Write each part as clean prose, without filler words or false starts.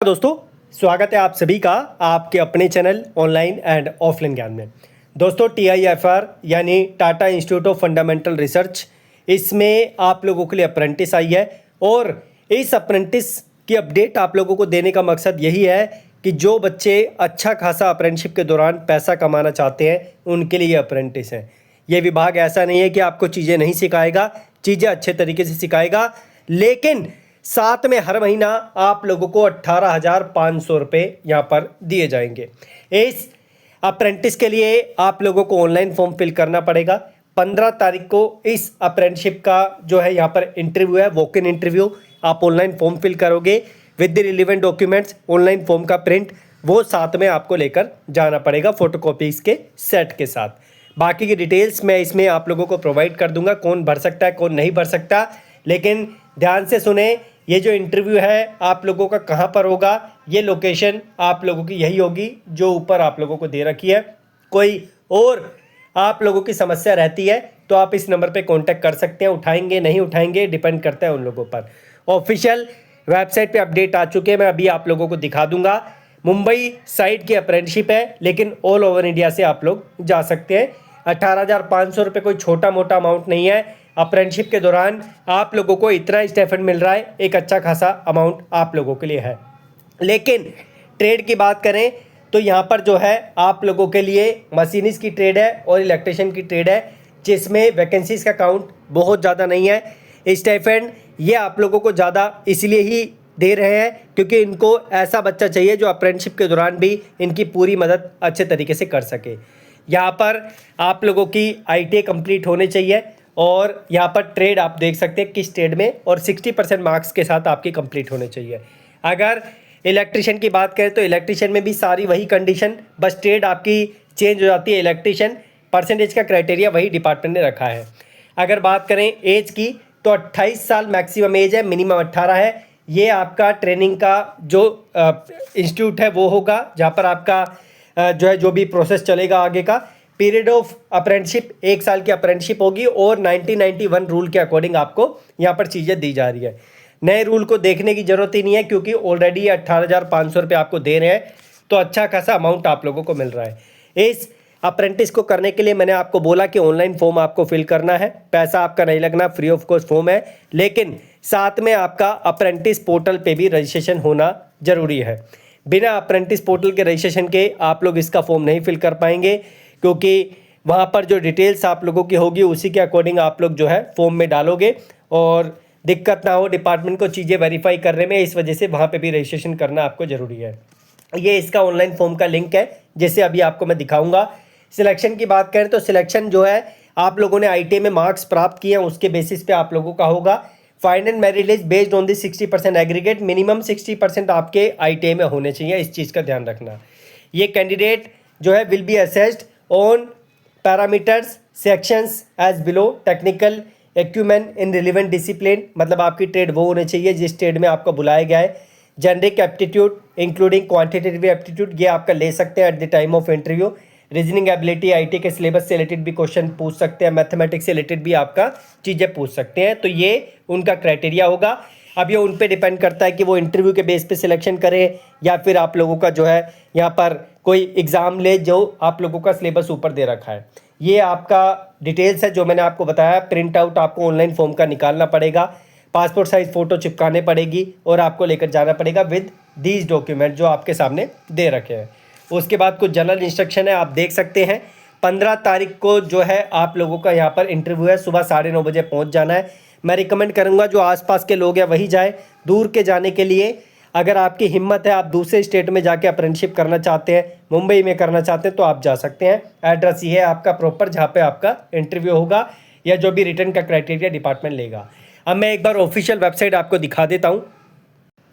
दोस्तों, स्वागत है आप सभी का आपके अपने चैनल ऑनलाइन एंड ऑफलाइन ज्ञान में। दोस्तों, TIFR यानी Tata institute of fundamental research, इसमें आप लोगों के लिए अप्रेंटिस आई है और इस अप्रेंटिस की अपडेट आप लोगों को देने का मकसद यही है कि जो बच्चे अच्छा खासा अप्रेंटिसशिप के दौरान पैसा कमाना चाहते हैं उनके लिए अप्रेंटिस है। ये विभाग ऐसा नहीं है कि आपको चीज़ें नहीं सिखाएगा, चीज़ें अच्छे तरीके से सिखाएगा, लेकिन साथ में हर महीना आप लोगों को 18,500 रुपये यहाँ पर दिए जाएंगे। इस अप्रेंटिस के लिए आप लोगों को ऑनलाइन फॉर्म फिल करना पड़ेगा। 15 तारीख को इस अप्रेंटिसशिप का जो है यहाँ पर इंटरव्यू है, वॉक इन इंटरव्यू। आप ऑनलाइन फॉर्म फिल करोगे with the relevant documents, online form का प्रिंट वो साथ में आपको लेकर जाना पड़ेगा फोटोकॉपीज़ के सेट के साथ। बाकी की डिटेल्स मैं इसमें आप लोगों को प्रोवाइड कर दूंगा, कौन भर सकता है कौन नहीं भर सकता। लेकिन ध्यान से सुने, ये जो इंटरव्यू है आप लोगों का कहाँ पर होगा, ये लोकेशन आप लोगों की यही होगी जो ऊपर आप लोगों को दे रखी है। कोई और आप लोगों की समस्या रहती है तो आप इस नंबर पे कांटेक्ट कर सकते हैं। उठाएंगे नहीं उठाएंगे डिपेंड करता है उन लोगों पर। ऑफिशियल वेबसाइट पे अपडेट आ चुके हैं, मैं अभी आप लोगों को दिखा दूंगा। मुंबई साइड की अप्रेंटिसशिप है, लेकिन ऑल ओवर इंडिया से आप लोग जा सकते हैं। 18,500 रुपये कोई छोटा मोटा अमाउंट नहीं है। अप्रेंटिसशिप के दौरान आप लोगों को इतना स्टाइपेंड मिल रहा है, एक अच्छा खासा अमाउंट आप लोगों के लिए है। लेकिन ट्रेड की बात करें तो यहाँ पर जो है आप लोगों के लिए मशीनिस्ट की ट्रेड है और इलेक्ट्रिशियन की ट्रेड है, जिसमें वैकेंसीज का काउंट बहुत ज़्यादा नहीं है। स्टाइपेंड ये आप लोगों को ज़्यादा इसलिए ही दे रहे हैं क्योंकि इनको ऐसा बच्चा चाहिए जो अप्रेंटिसशिप के दौरान भी इनकी पूरी मदद अच्छे तरीके से कर सके। यहाँ पर आप लोगों की ITA कंप्लीट होने चाहिए और यहाँ पर ट्रेड आप देख सकते हैं किस ट्रेड में, और 60% मार्क्स के साथ आपकी कंप्लीट होने चाहिए। अगर इलेक्ट्रिशियन की बात करें तो इलेक्ट्रिशियन में भी सारी वही कंडीशन, बस ट्रेड आपकी चेंज हो जाती है। इलेक्ट्रिशियन परसेंटेज का क्राइटेरिया वही डिपार्टमेंट ने रखा है। अगर बात करें एज की तो 28 साल मैक्सिमम एज है, मिनिमम 18 है। ये आपका ट्रेनिंग का जो इंस्टीट्यूट है वो होगा जहाँ पर आपका जो है जो भी प्रोसेस चलेगा आगे का। पीरियड ऑफ अप्रेंटिसशिप 1 साल की अप्रेंटिसशिप होगी और 1991 रूल के अकॉर्डिंग आपको यहाँ पर चीज़ें दी जा रही है। नए रूल को देखने की ज़रूरत ही नहीं है क्योंकि ऑलरेडी 18,500 रुपये आपको दे रहे हैं, तो अच्छा खासा अमाउंट आप लोगों को मिल रहा है। इस अप्रेंटिस को करने के लिए मैंने आपको बोला कि ऑनलाइन फॉर्म आपको फिल करना है, पैसा आपका नहीं लगना, फ्री ऑफ कॉस्ट फॉर्म है, लेकिन साथ में आपका अप्रेंटिस पोर्टल पे भी रजिस्ट्रेशन होना ज़रूरी है। बिना अप्रेंटिस पोर्टल के रजिस्ट्रेशन के आप लोग इसका फॉर्म नहीं फिल कर पाएंगे क्योंकि वहाँ पर जो डिटेल्स आप लोगों की होगी उसी के अकॉर्डिंग आप लोग जो है फॉर्म में डालोगे और दिक्कत ना हो डिपार्टमेंट को चीज़ें वेरीफाई करने में, इस वजह से वहाँ पे भी रजिस्ट्रेशन करना आपको ज़रूरी है। ये इसका ऑनलाइन फॉर्म का लिंक है जैसे अभी आपको मैं दिखाऊंगा। सिलेक्शन की बात करें तो सिलेक्शन जो है आप लोगों ने ITA में मार्क्स प्राप्त किए हैं उसके बेसिस पे आप लोगों का होगा। Final merit list based on the 60% aggregate, minimum 60% आपके ITA में होने चाहिए, इस चीज़ का ध्यान रखना। ये कैंडिडेट जो है will be assessed on parameters sections as below. Technical acumen in relevant discipline, मतलब आपकी ट्रेड वो होने चाहिए जिस ट्रेड में आपका बुलाया गया है। Generic aptitude including quantitative aptitude ये आपका ले सकते हैं at the time of interview. Reasoning ability ITA के सिलेबस से रिलेटेड भी क्वेश्चन पूछ सकते हैं, मैथमेटिक्स से रिलेटेड भी आपका चीज़ें पूछ सकते हैं, तो ये उनका क्राइटेरिया होगा। अब ये उन पे डिपेंड करता है कि वो इंटरव्यू के बेस पे सिलेक्शन करें या फिर आप लोगों का जो है यहाँ पर कोई एग्ज़ाम ले जो आप लोगों का सिलेबस ऊपर दे रखा है। ये आपका डिटेल्स है जो मैंने आपको बताया। प्रिंट आउट आपको ऑनलाइन फॉर्म का निकालना पड़ेगा, पासपोर्ट साइज फ़ोटो चिपकाने पड़ेगी और आपको लेकर जाना पड़ेगा विद दीज डॉक्यूमेंट जो आपके सामने दे रखे हैं। उसके बाद कुछ जनरल इंस्ट्रक्शन है आप देख सकते हैं। 15 तारीख को जो है आप लोगों का यहाँ पर इंटरव्यू है, सुबह 9:30 बजे पहुँच जाना है। मैं रिकमेंड करूँगा जो आसपास के लोग हैं वही जाए। दूर के जाने के लिए अगर आपकी हिम्मत है, आप दूसरे स्टेट में जाके अप्रेंटिसशिप करना चाहते हैं, मुंबई में करना चाहते हैं तो आप जा सकते हैं। एड्रेस ये है आपका प्रॉपर जहाँ पे आपका इंटरव्यू होगा या जो भी रिटर्न का क्राइटेरिया डिपार्टमेंट लेगा। अब मैं एक बार ऑफिशियल वेबसाइट आपको दिखा देता हूँ।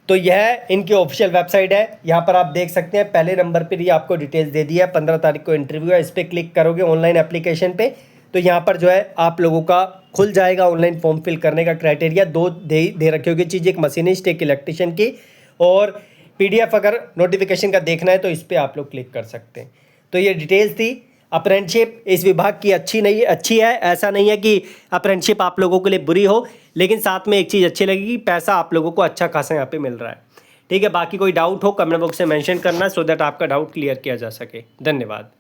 तो यह इनकी ऑफिशियल वेबसाइट है, यहाँ पर आप देख सकते हैं पहले नंबर पर ही आपको डिटेल्स दे दी है। 15 तारीख को इंटरव्यू है, इस पर क्लिक करोगे ऑनलाइन एप्लीकेशन पे तो यहाँ पर जो है आप लोगों का खुल जाएगा ऑनलाइन फॉर्म फिल करने का क्राइटेरिया। दो दे रखी होगी चीज़, एक मशीनिस्ट एक इलेक्ट्रिशियन की, और PDF अगर नोटिफिकेशन का देखना है तो इस पर आप लोग क्लिक कर सकते हैं। तो ये डिटेल्स थी। अप्रेंटिसशिप इस विभाग की अच्छी है, ऐसा नहीं है कि अप्रेंटिसशिप आप लोगों के लिए बुरी हो, लेकिन साथ में एक चीज़ अच्छी लगेगी, पैसा आप लोगों को अच्छा खासा यहाँ पे मिल रहा है। ठीक है, बाकी कोई डाउट हो कमेंट बॉक्स में मेंशन करना सो दैट आपका डाउट क्लियर किया जा सके। धन्यवाद।